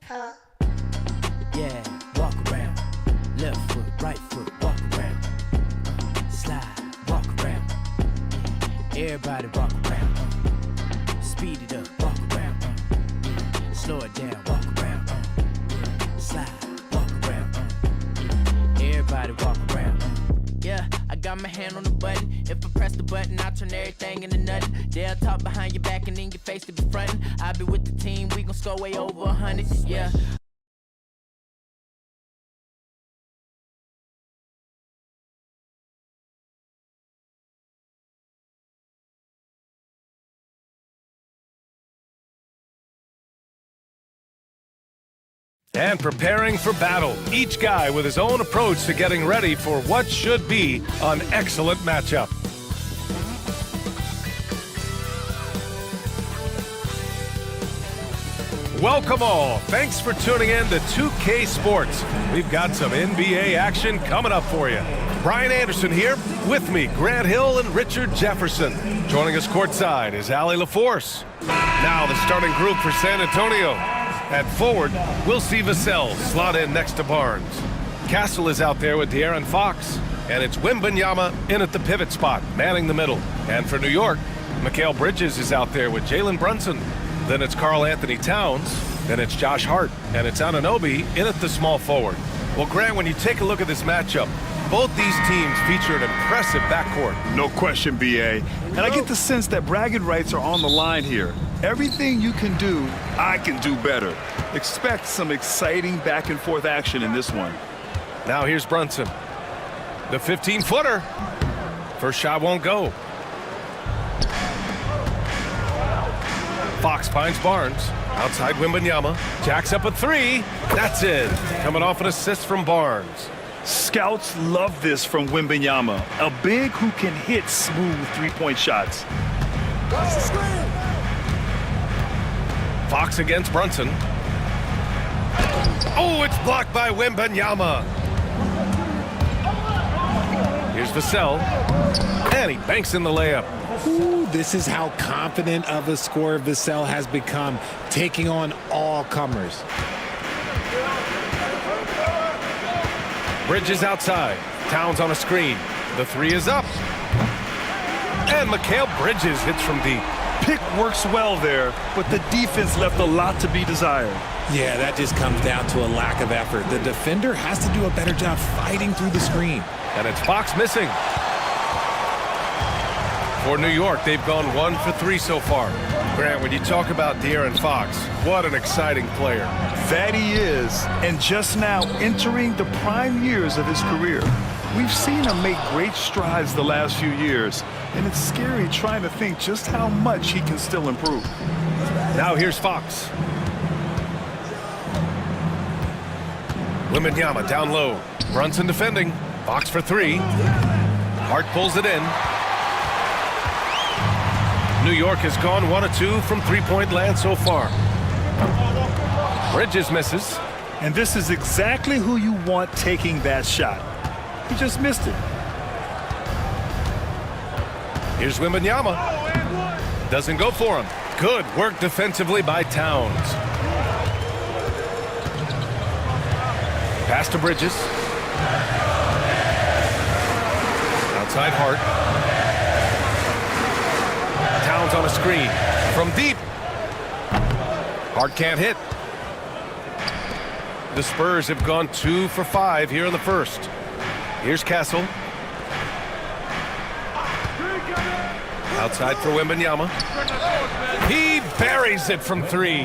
Yeah, walk around. Left foot, right foot, walk around. Slide, walk around. Everybody walk around. Speed it up, walk around. Slow it down, walk around. Slide, walk around. Everybody walk around. Yeah, I got my hand on the button. If I press the button, I turn everything into nothing. They'll talk behind your back and in your face to be frontin'. I be with the team, we gon' score way over 100. Yeah. And preparing for battle, each guy with his own approach to getting ready for what should be an excellent matchup. Welcome all. Thanks for tuning in to 2K Sports. We've got some NBA action coming up for you. Brian Anderson here. With me, Grant Hill and Richard Jefferson. Joining us courtside is Allie LaForce. Now the starting group for San Antonio. At forward, we'll see Vassell slot in next to Barnes. Castle is out there with De'Aaron Fox. And it's Wembanyama in at the pivot spot, manning the middle. And for New York, Mikal Bridges is out there with Jalen Brunson. Then it's Karl Anthony Towns. Then it's Josh Hart. And it's Anunoby in at the small forward. Well, Grant, when you take a look at this matchup, both these teams feature an impressive backcourt. No question, B.A. And I get the sense that bragging rights are on the line here. Everything you can do, I can do better. Expect some exciting back-and-forth action in this one. Now here's Brunson. The 15-footer. First shot won't go. Fox finds Barnes. Outside Wembanyama. Jacks up a three. That's it. Coming off an assist from Barnes. Scouts love this from Wembanyama. A big who can hit smooth three-point shots. Fox against Brunson. Oh, it's blocked by Wembanyama. Here's Vassell. And he banks in the layup. Ooh, this is how confident of a scorer Vassell has become, taking on all comers. Bridges outside. Towns on a screen. The three is up. And Mikal Bridges hits from deep. Pick works well there, but the defense left a lot to be desired. Yeah, that just comes down to a lack of effort. The defender has to do a better job fighting through the screen. And it's Fox missing. For New York, they've gone 1 for 3 so far. Grant, when you talk about De'Aaron Fox, what an exciting player. That he is, and just now entering the prime years of his career. We've seen him make great strides the last few years, and it's scary trying to think just how much he can still improve. Now here's Fox. Wembanyama down low. Brunson defending. Fox for 3. Hart pulls it in. New York has gone 1 of 2 from three-point land so far. Bridges misses. And this is exactly who you want taking that shot. He just missed it. Here's Wembanyama. Doesn't go for him. Good work defensively by Towns. Pass to Bridges. Outside Hart. Towns on a screen. From deep. Hart can't hit. The Spurs have gone 2 for 5 here in the first. Here's Castle. Outside for Wembanyama. He buries it from 3.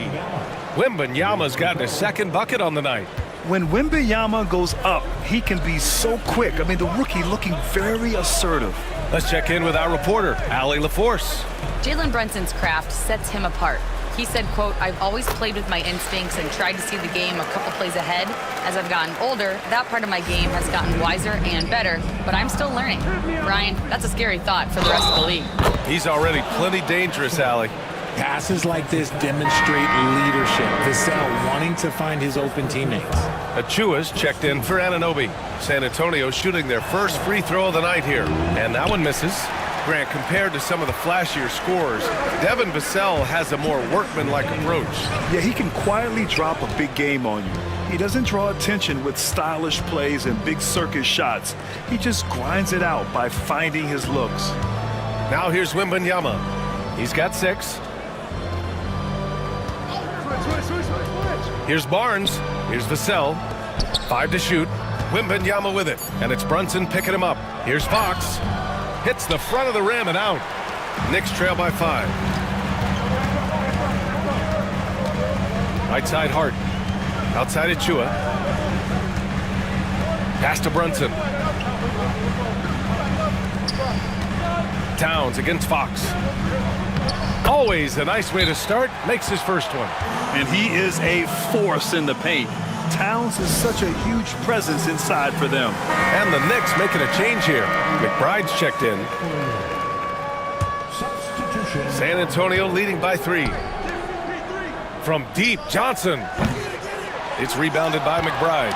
Wembanyama's gotten his second bucket on the night. When Wembanyama goes up, he can be so quick. I mean, the rookie looking very assertive. Let's check in with our reporter, Allie LaForce. Jalen Brunson's craft sets him apart. He said, quote, "I've always played with my instincts and tried to see the game a couple plays ahead. As I've gotten older, that part of my game has gotten wiser and better, but I'm still learning." Brian, that's a scary thought for the rest of the league. He's already plenty dangerous, Allie. Passes like this demonstrate leadership. Vassell wanting to find his open teammates. Achua's checked in for Anunoby. San Antonio shooting their first free throw of the night here. And that one misses. Grant, compared to some of the flashier scorers, Devin Vassell has a more workmanlike approach. Yeah, he can quietly drop a big game on you. He doesn't draw attention with stylish plays and big circus shots. He just grinds it out by finding his looks. Now here's Wembanyama. He's got 6. Here's Barnes. Here's Vassell. 5 to shoot. Wembanyama with it. And it's Brunson picking him up. Here's Fox. Hits the front of the rim and out. Knicks trail by 5. Right side Hart. Outside Achua. Pass to Brunson. Towns against Fox. Always a nice way to start. Makes his first one. And he is a force in the paint. Towns is such a huge presence inside for them. And the Knicks making a change here. McBride's checked in. San Antonio leading by 3. From deep, Johnson. It's rebounded by McBride.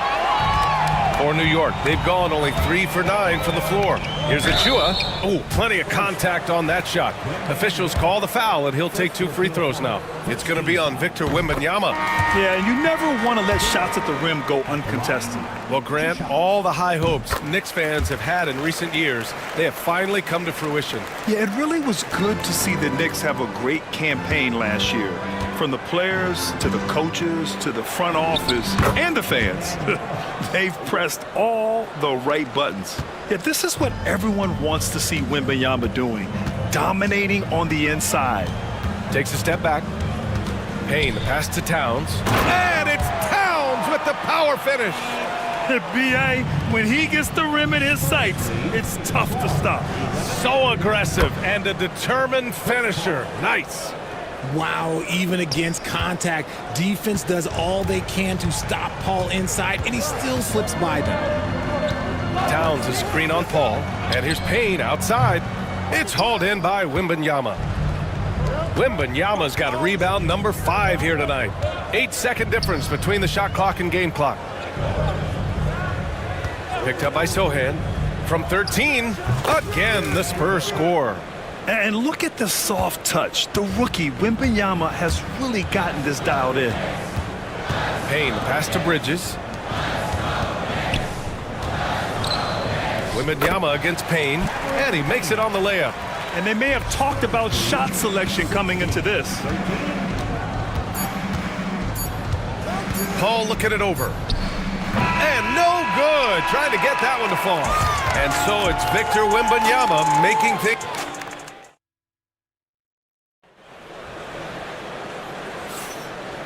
For New York, they've gone only 3 for 9 from the floor. Here's Achua. Oh, plenty of contact on that shot. Officials call the foul, and he'll take 2 free throws now. It's going to be on Victor Wembanyama. Yeah, and you never want to let shots at the rim go uncontested. Well, Grant, all the high hopes Knicks fans have had in recent years, they have finally come to fruition. Yeah, it really was good to see the Knicks have a great campaign last year. From the players to the coaches to the front office and the fans. They've pressed all the right buttons. Yet this is what everyone wants to see Wembanyama doing, dominating on the inside. Takes a step back. Payne, the pass to Towns. And it's Towns with the power finish. B.A., when he gets the rim in his sights, it's tough to stop. So aggressive and a determined finisher. Nice. Wow, even against contact, defense does all they can to stop Paul inside, and he still slips by them. Towns a screen on Paul, and here's Payne outside. It's hauled in by Wembanyama. Wembanyama's got a rebound number 5 here tonight. 8-second difference between the shot clock and game clock. Picked up by Sohan. From 13, again the Spurs score. And look at the soft touch. The rookie, Wembanyama, has really gotten this dialed in. Payne, pass to Bridges. Wembanyama against Payne, and he makes it on the layup. And they may have talked about shot selection coming into this. Paul looking it over. And no good. Trying to get that one to fall. And so it's Victor Wembanyama making things.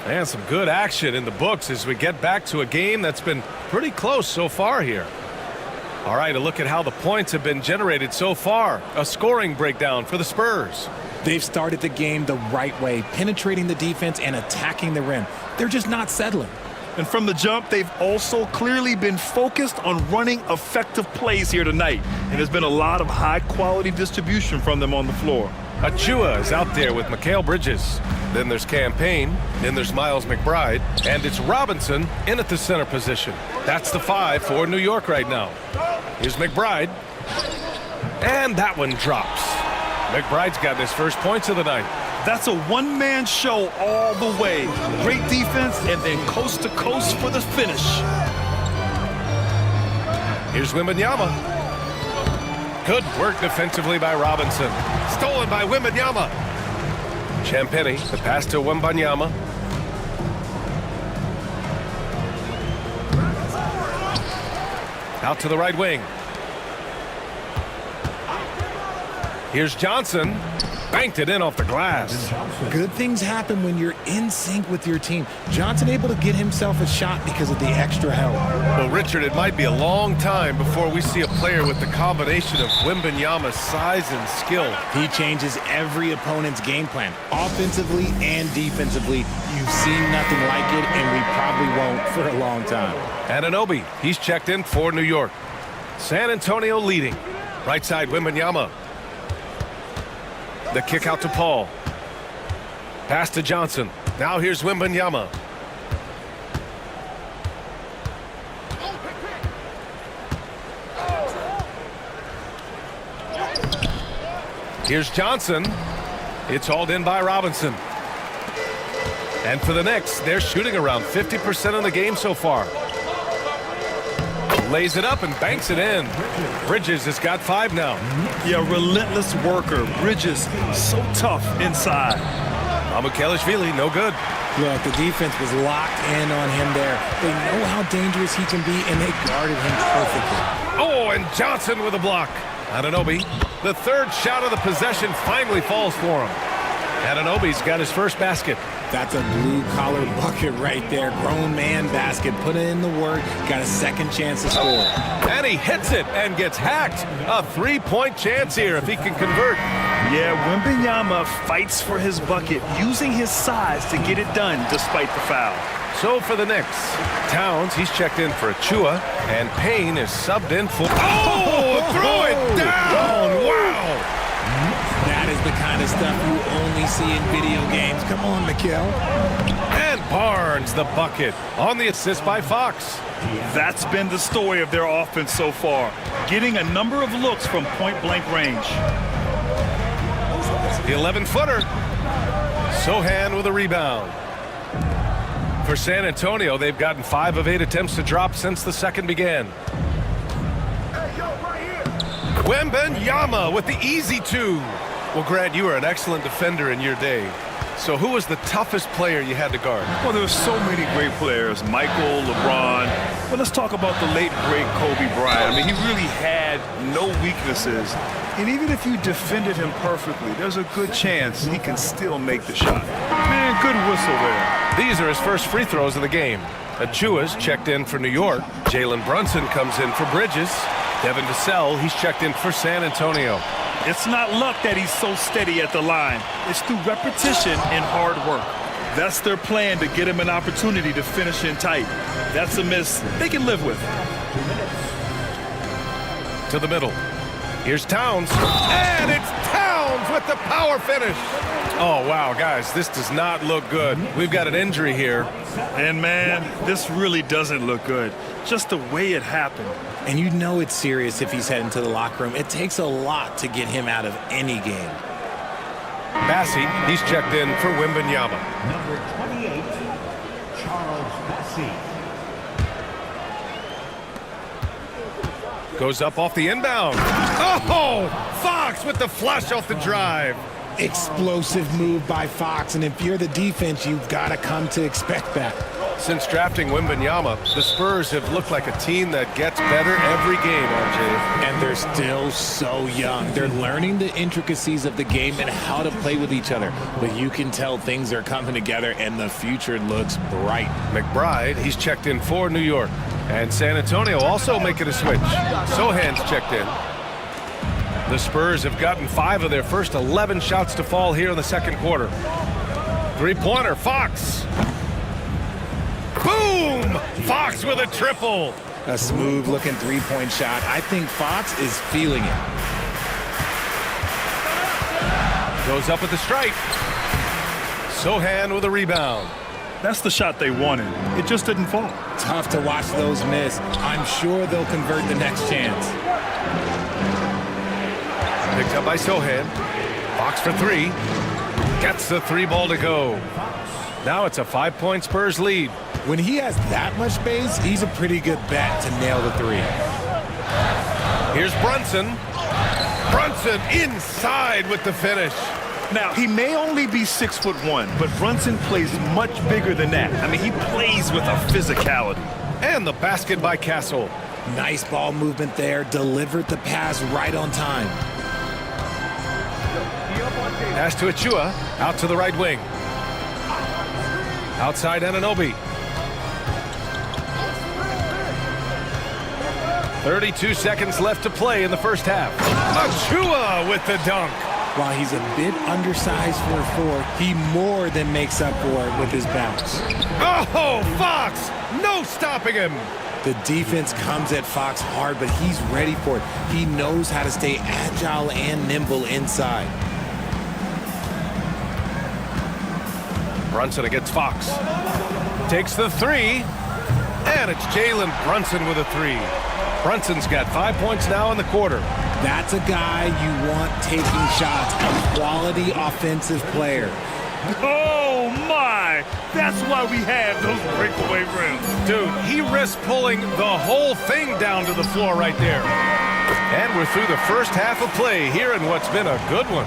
And some good action in the books as we get back to a game that's been pretty close so far here. All right, a look at how the points have been generated so far. A scoring breakdown for the Spurs. They've started the game the right way, penetrating the defense and attacking the rim. They're just not settling. And from the jump, they've also clearly been focused on running effective plays here tonight. And there's been a lot of high-quality distribution from them on the floor. Achua is out there with Mikal Bridges. Then there's Campaign. Then there's Miles McBride. And it's Robinson in at the center position. That's the 5 for New York right now. Here's McBride. And that one drops. McBride's gotten his first points of the night. That's a one-man show all the way. Great defense and then coast to coast for the finish. Here's Wembanyama. Good work defensively by Robinson. Stolen by Wembanyama. Champagny, the pass to Wembanyama. Out to the right wing. Here's Johnson. Banked it in off the glass. Good things happen when you're in sync with your team. Johnson able to get himself a shot because of the extra help. Well, Richard, it might be a long time before we see a player with the combination of Wembanyama's size and skill. He changes every opponent's game plan, offensively and defensively. You've seen nothing like it, and we probably won't for a long time. Anunoby, he's checked in for New York. San Antonio leading. Right side, Wembanyama. The kick out to Paul. Pass to Johnson. Now here's Wembanyama. Here's Johnson. It's hauled in by Robinson. And for the Knicks, they're shooting around 50% of the game so far. Lays it up and banks it in. Bridges has got 5 now. Yeah, relentless worker. Bridges, so tough inside. Mamukelashvili, no good. Look, the defense was locked in on him there. They know how dangerous he can be, and they guarded him perfectly. Oh, and Johnson with a block. Anunoby, the third shot of the possession finally falls for him. Anunoby's got his first basket. That's a blue-collar bucket right there. Grown man basket. Put in the work. Got a second chance to score. And he hits it and gets hacked. A 3-point chance here if he can convert. Yeah, Wembanyama fights for his bucket, using his size to get it done despite the foul. So for the Knicks, Towns, he's checked in for Achua, and Payne is subbed in for... Oh, throw it down! Wow! That is the kind of stuff you only see in video games. Come on, Mikal. And Barnes, the bucket, on the assist by Fox. That's been the story of their offense so far, getting a number of looks from point-blank range. The 11-footer. Sohan with a rebound. For San Antonio, they've gotten 5 of 8 attempts to drop since the second began. Wembanyama with the easy 2. Well, Grant, you were an excellent defender in your day. So who was the toughest player you had to guard? Well, there were so many great players. Michael, LeBron. But let's talk about the late, great Kobe Bryant. I mean, he really had no weaknesses. And even if you defended him perfectly, there's a good chance he can still make the shot. Man, good whistle there. These are his first free throws of the game. Achua's checked in for New York. Jalen Brunson comes in for Bridges. Devin Vassell, he's checked in for San Antonio. It's not luck that he's so steady at the line. It's through repetition and hard work. That's their plan to get him an opportunity to finish in tight. That's a miss they can live with. To the middle. Here's Towns. And it's Towns with the power finish. Oh, wow, guys, this does not look good. We've got an injury here. And, man, this really doesn't look good. Just the way it happened. And you know it's serious if he's heading to the locker room. It takes a lot to get him out of any game. Bassey, he's checked in for Wembanyama. Number 28, Charles Bassey. Goes up off the inbound. Oh, Fox with the flush off the drive. Explosive move by Fox, and if you're the defense, you've got to come to expect that. Since drafting Wembanyama, the Spurs have looked like a team that gets better every game, RJ. And they're still so young. They're learning the intricacies of the game and how to play with each other. But you can tell things are coming together, and the future looks bright. McBride, he's checked in for New York. And San Antonio also making a switch. Sohan's checked in. The Spurs have gotten 5 of their first 11 shots to fall here in the second quarter. 3-pointer, Fox. Boom! Fox with a triple. A smooth-looking three-point shot. I think Fox is feeling it. Goes up with the strike. Sohan with a rebound. That's the shot they wanted. It just didn't fall. Tough to watch those miss. I'm sure they'll convert the next chance. Picked up by Sohan. Fox for 3. Gets the 3 ball to go. Now it's a 5-point Spurs lead. When he has that much space, he's a pretty good bet to nail the 3. Here's Brunson. Brunson inside with the finish. Now, he may only be 6'1", but Brunson plays much bigger than that. I mean, he plays with a physicality. And the basket by Castle. Nice ball movement there. Delivered the pass right on time. Pass to Achua. Out to the right wing. Outside Anunoby. 32 seconds left to play in the first half. Achua with the dunk. While he's a bit undersized for a 4, he more than makes up for it with his bounce. Oh, Fox! No stopping him. The defense comes at Fox hard, but he's ready for it. He knows how to stay agile and nimble inside. Brunson against Fox. Takes the 3. And it's Jalen Brunson with a 3. Brunson's got 5 points now in the quarter. That's a guy you want taking shots, a quality offensive player. Oh, my! That's why we have those breakaway rims. Dude, he risked pulling the whole thing down to the floor right there. And we're through the first half of play here in what's been a good one.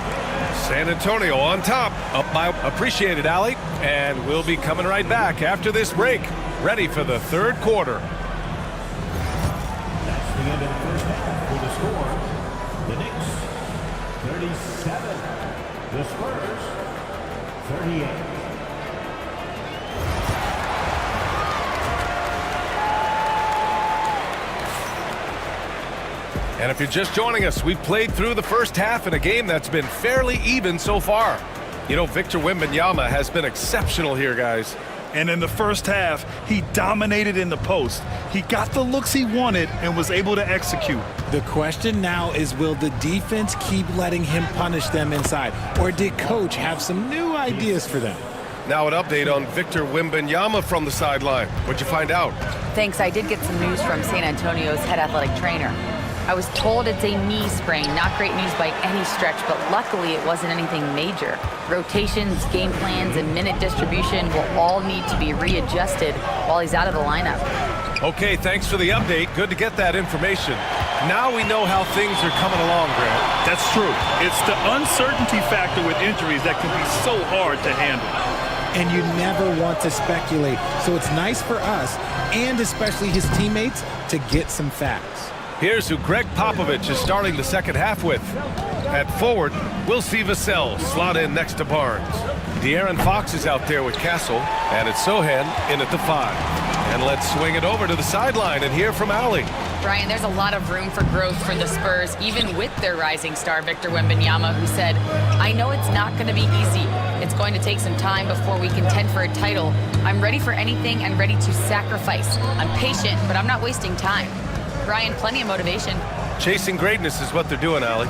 San Antonio on top. Up by appreciate it, Allie. And we'll be coming right back after this break. Ready for the third quarter. That's the end of the first half with the score. The Knicks, 37. The Spurs, 38. And if you're just joining us, we've played through the first half in a game that's been fairly even so far. You know, Victor Wembanyama has been exceptional here, guys. And in the first half, he dominated in the post. He got the looks he wanted and was able to execute. The question now is, will the defense keep letting him punish them inside? Or did coach have some new ideas for them? Now an update on Victor Wembanyama from the sideline. What'd you find out? Thanks, I did get some news from San Antonio's head athletic trainer. I was told it's a knee sprain, not great news by any stretch, but luckily it wasn't anything major. Rotations, game plans, and minute distribution will all need to be readjusted while he's out of the lineup. Okay, thanks for the update. Good to get that information. Now we know how things are coming along, Grant. That's true. It's the uncertainty factor with injuries that can be so hard to handle. And you never want to speculate. So it's nice for us, and especially his teammates, to get some facts. Here's who Greg Popovich is starting the second half with. At forward, we'll see Vassell slot in next to Barnes. De'Aaron Fox is out there with Castle, and it's Sohan in at the 5. And let's swing it over to the sideline and hear from Allie. Brian, there's a lot of room for growth for the Spurs, even with their rising star, Victor Wembanyama, who said, I know it's not going to be easy. It's going to take some time before we contend for a title. I'm ready for anything and ready to sacrifice. I'm patient, but I'm not wasting time. Brian, plenty of motivation. Chasing greatness is what they're doing, Allie.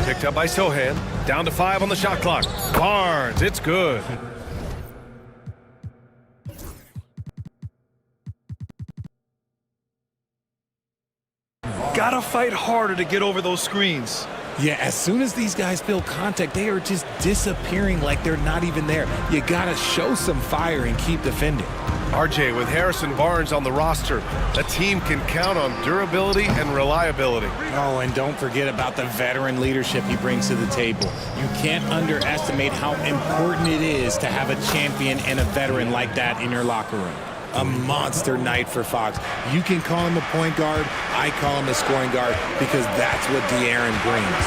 Picked up by Sohan. Down to 5 on the shot clock. Barnes, it's good. Gotta fight harder to get over those screens. Yeah, as soon as these guys feel contact, they are just disappearing like they're not even there. You gotta show some fire and keep defending. RJ, with Harrison Barnes on the roster, a team can count on durability and reliability. Oh, and don't forget about the veteran leadership he brings to the table. You can't underestimate how important it is to have a champion and a veteran like that in your locker room. A monster night for Fox. You can call him a point guard. I call him a scoring guard because that's what De'Aaron brings.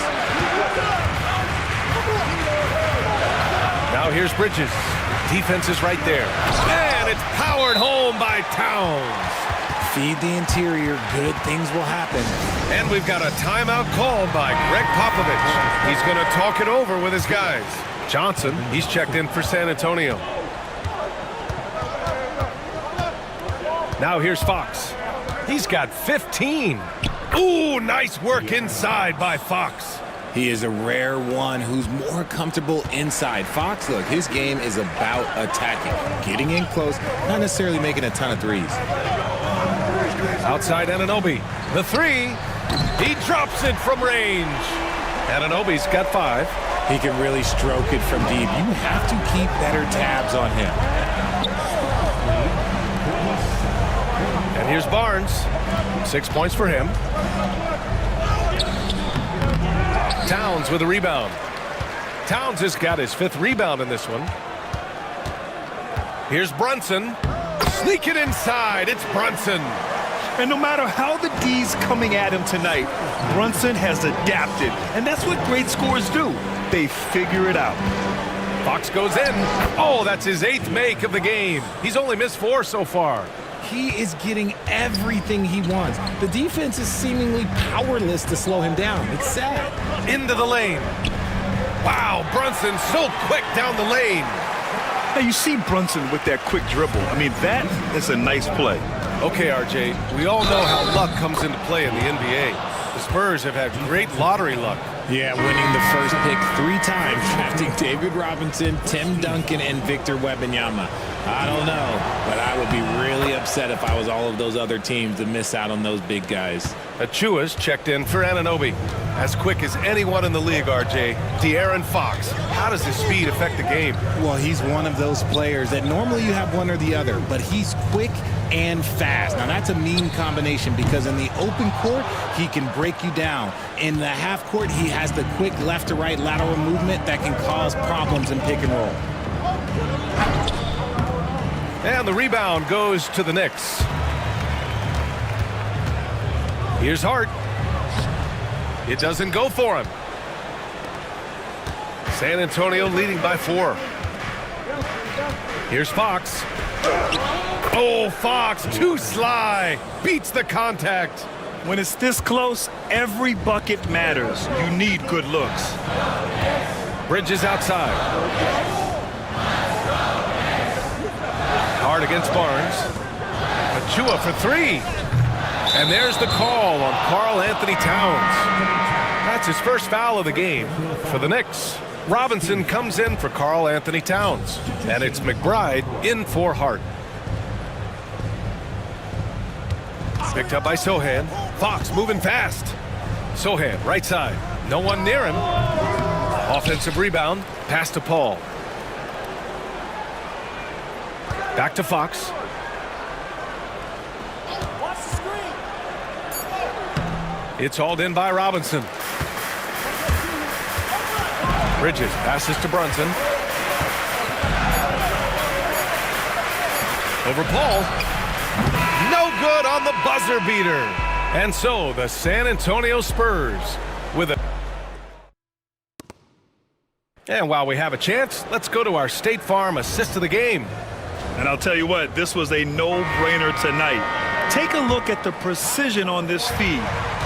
Now here's Bridges. Defense is right there. And it's powered home by Towns. Feed the interior. Good things will happen. And we've got a timeout called by Greg Popovich. He's going to talk it over with his guys. Johnson, he's checked in for San Antonio. Now here's Fox. He's got 15. Ooh, nice work inside by Fox. He is a rare one who's more comfortable inside. Fox, look, his game is about attacking, getting in close, not necessarily making a ton of threes. Outside Anunoby. The 3. He drops it from range. Anunoby's got 5. He can really stroke it from deep. You have to keep better tabs on him. And here's Barnes. 6 points for him. Towns with a rebound. Towns has got his 5th rebound in this one. Here's Brunson. Sneak it inside. It's Brunson. And no matter how the D's coming at him tonight, Brunson has adapted. And that's what great scorers do. They figure it out. Fox goes in. Oh, that's his 8th make of the game. He's only missed 4 so far. He is getting everything he wants. The defense is seemingly powerless to slow him down. It's sad. Into the lane. Wow, Brunson so quick down the lane. Now you see Brunson with that quick dribble. I mean, that is a nice play. Okay, RJ, we all know how luck comes into play in the NBA. The Spurs have had great lottery luck. Yeah, winning the first pick 3 times, drafting David Robinson, Tim Duncan, and Victor Wembanyama. I don't know, but I would be really upset if I was all of those other teams to miss out on those big guys. Achua's checked in for Anunoby. As quick as anyone in the league, RJ. De'Aaron Fox. How does his speed affect the game? Well, he's one of those players that normally you have one or the other, but he's quick and fast. Now, that's a mean combination because in the open court, he can break you down. In the half court, he has the quick left-to-right lateral movement that can cause problems in pick and roll. And the rebound goes to the Knicks. Here's Hart. It doesn't go for him. San Antonio leading by 4. Here's Fox. Oh, Fox, too sly. Beats the contact. When it's this close, every bucket matters. You need good looks. Bridges outside. Hard against Barnes. Achua for 3. And there's the call on Karl Anthony Towns. That's his first foul of the game for the Knicks. Robinson comes in for Karl Anthony Towns. And it's McBride in for Hart. Picked up by Sohan. Fox moving fast. Sohan, right side. No one near him. Offensive rebound. Pass to Paul. Back to Fox. It's hauled in by Robinson. Bridges passes to Brunson. Over Paul. No good on the buzzer beater. And so the San Antonio Spurs with a... And while we have a chance, let's go to our State Farm assist of the game. And I'll tell you what, this was a no-brainer tonight. Take a look at the precision on this feed.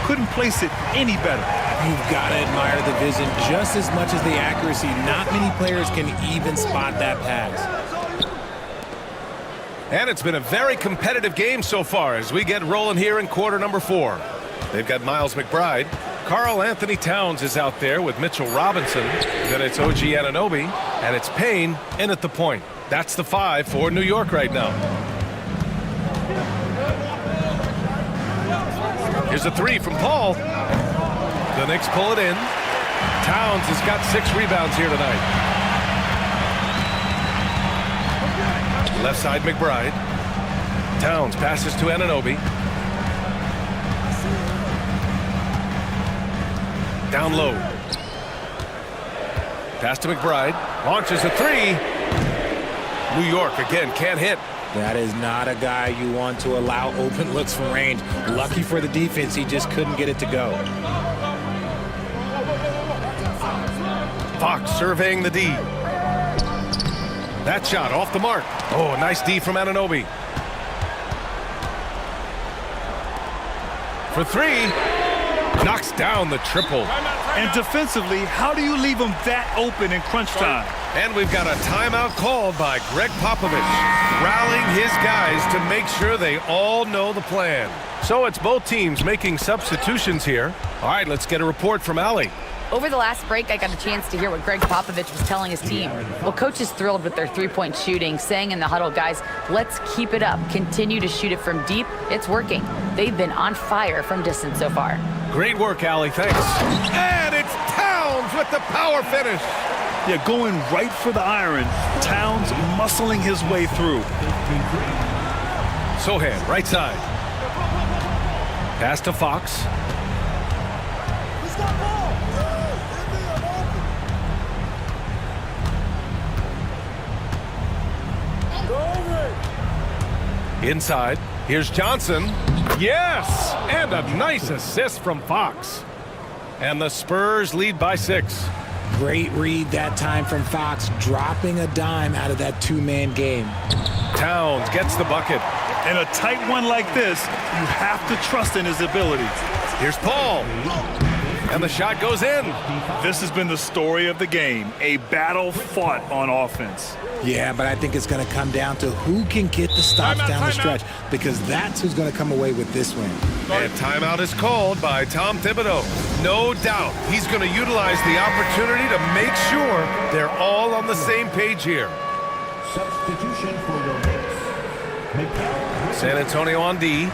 Couldn't place it any better. You've got to admire the vision just as much as the accuracy. Not many players can even spot that pass. And it's been a very competitive game so far as we get rolling here in quarter number 4. They've got Miles McBride. Karl Anthony Towns is out there with Mitchell Robinson. Then it's OG Anunoby. And it's Payne in at the point. That's the 5 for New York right now. Here's a 3 from Paul. The Knicks pull it in. Towns has got 6 rebounds here tonight. Left side McBride. Towns passes to Anunoby. Down low. Pass to McBride. Launches a 3. New York again can't hit. That is not a guy you want to allow open looks from range. Lucky for the defense, he just couldn't get it to go. Fox surveying the D. That shot off the mark. Oh, nice D from Anunoby. For 3. Knocks down the triple. And defensively, how do you leave them that open in crunch time? And we've got a timeout called by Greg Popovich, rallying his guys to make sure they all know the plan. So it's both teams making substitutions here. All right, let's get a report from Allie. Over the last break, I got a chance to hear what Greg Popovich was telling his team. Well, coach is thrilled with their three-point shooting, saying in the huddle, guys, let's keep it up. Continue to shoot it from deep. It's working. They've been on fire from distance so far. Great work, Allie. Thanks. And it's Towns with the power finish. Yeah, going right for the iron. Towns muscling his way through. Sohan, right side. Pass to Fox. Inside. Here's Johnson. Yes! And a nice assist from Fox. And the Spurs lead by 6. Great read that time from Fox, dropping a dime out of that two-man game. Towns gets the bucket. In a tight one like this, you have to trust in his ability. Here's Paul. And the shot goes in. This has been the story of the game, a battle fought on offense. Yeah, but I think it's going to come down to who can get the stops down the stretch, because that's who's going to come away with this win. And timeout is called by Tom Thibodeau. No doubt he's going to utilize the opportunity to make sure they're all on the same page here. Substitution for the Knicks. San Antonio on D.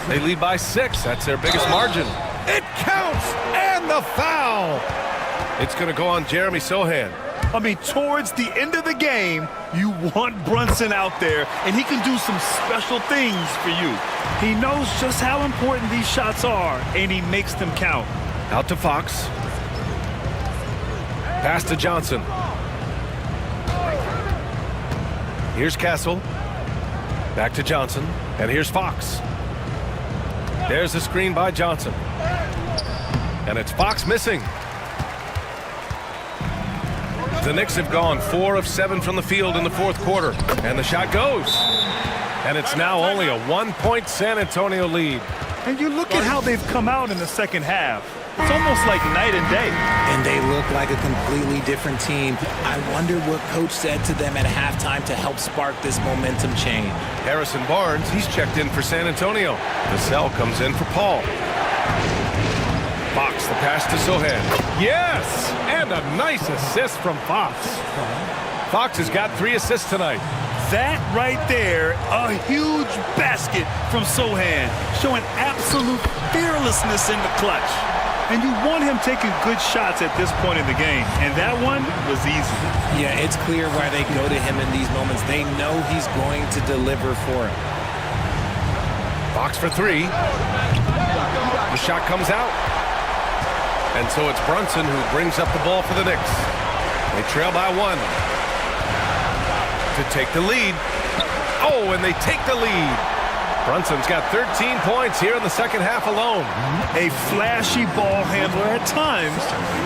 They lead by 6. That's their biggest margin. It counts, and the foul. It's going to go on Jeremy Sohan. I mean, towards the end of the game, you want Brunson out there, and he can do some special things for you. He knows just how important these shots are, and he makes them count. Out to Fox. Pass to Johnson. Here's Castle. Back to Johnson. And here's Fox. There's the screen by Johnson. And it's Fox missing. The Knicks have gone 4 of 7 from the field in the fourth quarter. And the shot goes. And it's now only a 1-point San Antonio lead. And you look at how they've come out in the second half. It's almost like night and day. And they look like a completely different team. I wonder what coach said to them at halftime to help spark this momentum change. Harrison Barnes, he's checked in for San Antonio. Vassell comes in for Paul. Fox, the pass to Sohan. Yes! And a nice assist from Fox. Fox has got 3 assists tonight. That right there, a huge basket from Sohan, showing absolute fearlessness in the clutch. And you want him taking good shots at this point in the game. And that one was easy. Yeah, it's clear why they go to him in these moments. They know he's going to deliver for him. Fox for 3. The shot comes out. And so it's Brunson who brings up the ball for the Knicks. They trail by 1. To take the lead. Oh, and they take the lead. Brunson's got 13 points here in the second half alone. A flashy ball handler at times.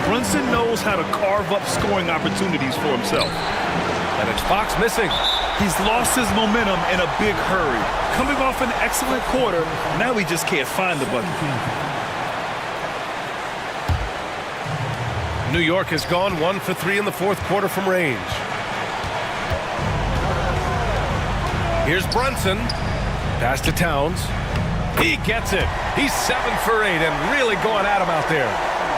Brunson knows how to carve up scoring opportunities for himself. And it's Fox missing. He's lost his momentum in a big hurry. Coming off an excellent quarter, now he just can't find the bucket. New York has gone 1 for 3 in the fourth quarter from range. Here's Brunson. Pass to Towns. He gets it. He's 7 for 8 and really going at him out there.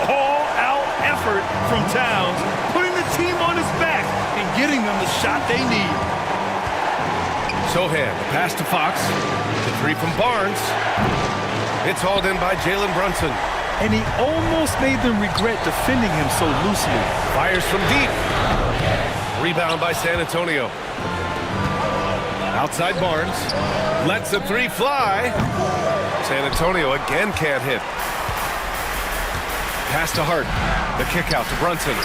All-out effort from Towns, putting the team on his back and getting them the shot they need. Sohan, the pass to Fox. The 3 from Barnes. It's hauled in by Jalen Brunson. And he almost made them regret defending him so loosely. Fires from deep. Rebound by San Antonio. Outside Barnes. Lets the 3 fly. San Antonio again can't hit. Pass to Hart. The kick out to Brunson.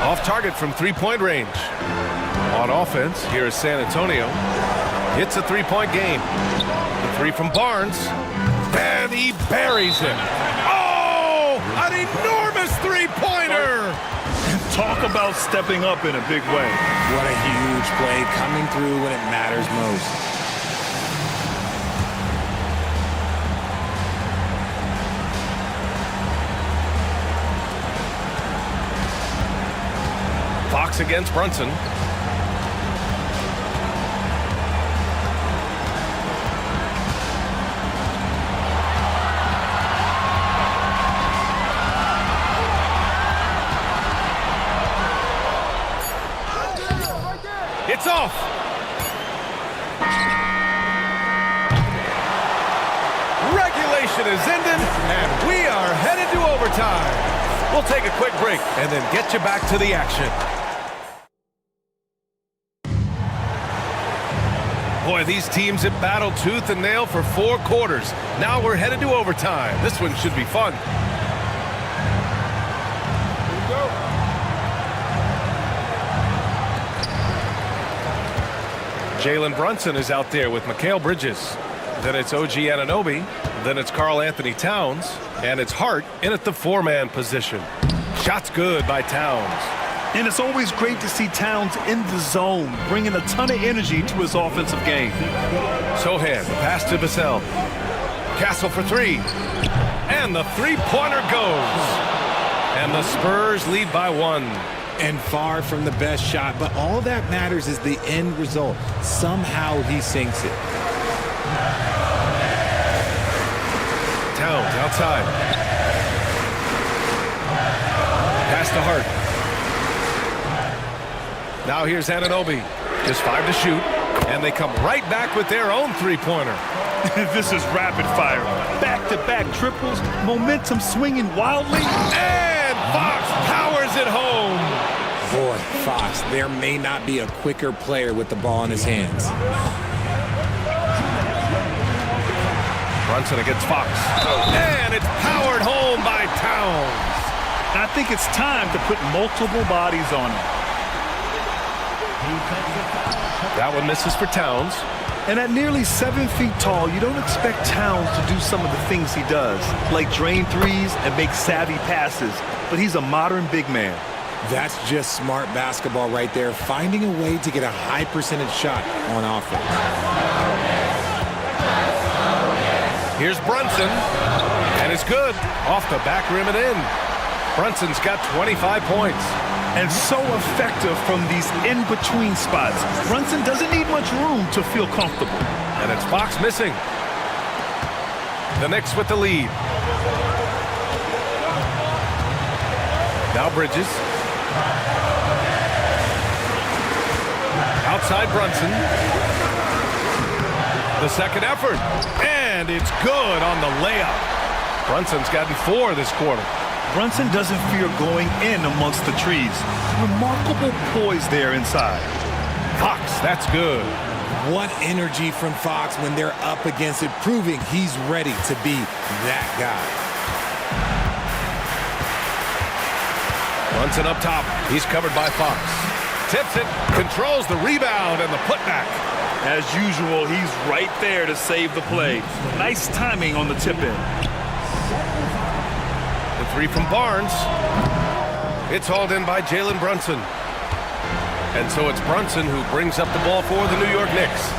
Off target from 3-point range. On offense, here is San Antonio. It's a 3-point game. The 3 from Barnes. And he buries him. Oh! An enormous 3-pointer! Talk about stepping up in a big way. What a huge play, coming through when it matters most. Fox against Brunson. It's off. Regulation is ended, and we are headed to overtime. We'll take a quick break and then get you back to the action. Boy, these teams have battled tooth and nail for 4 quarters. Now we're headed to overtime. This one should be fun. Jalen Brunson is out there with Mikal Bridges. Then it's OG Anunoby. Then it's Karl Anthony Towns. And it's Hart in at the 4-man position. Shot's good by Towns. And it's always great to see Towns in the zone, bringing a ton of energy to his offensive game. Sohan, the pass to Vassell. Castle for 3. And the 3-pointer goes. And the Spurs lead by 1. And far from the best shot, but all that matters is the end result. Somehow he sinks it. Towns outside. Pass to Hart. Now here's Anunoby. Just 5 to shoot. And they come right back with their own three-pointer. This is rapid fire. Back-to-back triples, momentum swinging wildly. And Fox powers it home. Boy, Fox, there may not be a quicker player with the ball in his hands. Brunson against Fox. And it's powered home by Towns. I think it's time to put multiple bodies on him. That one misses for Towns. And at nearly 7 feet tall, you don't expect Towns to do some of the things he does, like drain threes and make savvy passes. But he's a modern big man. That's just smart basketball right there, finding a way to get a high percentage shot on offense. Here's Brunson, and it's good. Off the back rim and in. Brunson's got 25 points. And so effective from these in-between spots. Brunson doesn't need much room to feel comfortable. And it's Fox missing. The Knicks with the lead. Now Bridges. Outside Brunson. The second effort. And it's good on the layup. Brunson's gotten 4 this quarter. Brunson doesn't fear going in amongst the trees. Remarkable poise there inside. Fox, that's good. What energy from Fox when they're up against it, proving he's ready to be that guy. Brunson up top. He's covered by Fox. Tips it, controls the rebound and the putback. As usual, he's right there to save the play. Nice timing on the tip-in. The three from Barnes. It's hauled in by Jalen Brunson. And so it's Brunson who brings up the ball for the New York Knicks.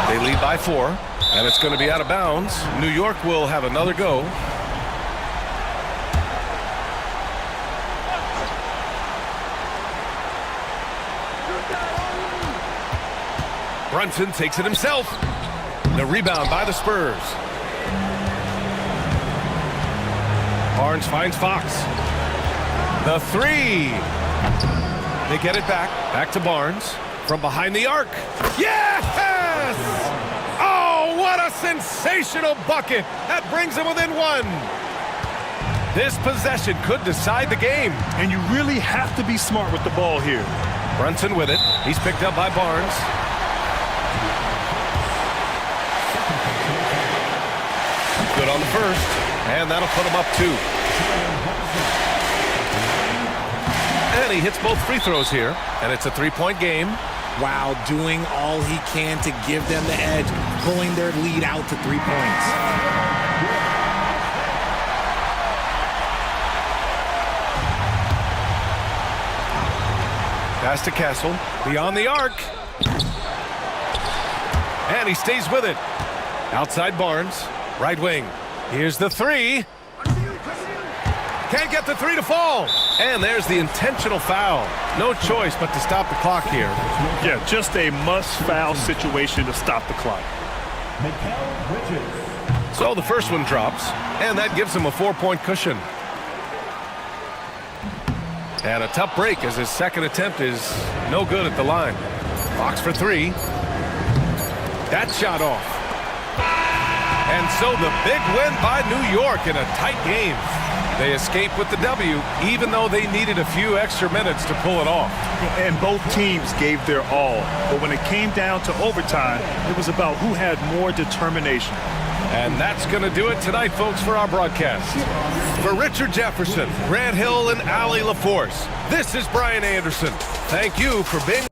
They lead by 4, and it's going to be out of bounds. New York will have another go. Brunson takes it himself. The rebound by the Spurs. Barnes finds Fox. The three. They get it back. Back to Barnes. From behind the arc. Yes! Oh, what a sensational bucket. That brings them within 1. This possession could decide the game. And you really have to be smart with the ball here. Brunson with it. He's picked up by Barnes. Good on the first. And that'll put him up 2. And he hits both free throws here. And it's a 3-point game. Wow, doing all he can to give them the edge, pulling their lead out to 3 points. Pass to Castle. Beyond the arc. And he stays with it. Outside Barnes. Right wing. Here's the three. Can't get the three to fall. And there's the intentional foul. No choice but to stop the clock here. Yeah, just a must-foul situation to stop the clock. So the first one drops, and that gives him a 4-point cushion. And a tough break as his second attempt is no good at the line. Fox for 3. That shot off. And so the big win by New York in a tight game. They escape with the W, even though they needed a few extra minutes to pull it off. And both teams gave their all. But when it came down to overtime, it was about who had more determination. And that's going to do it tonight, folks, for our broadcast. For Richard Jefferson, Grant Hill, and Allie LaForce, this is Brian Anderson. Thank you for being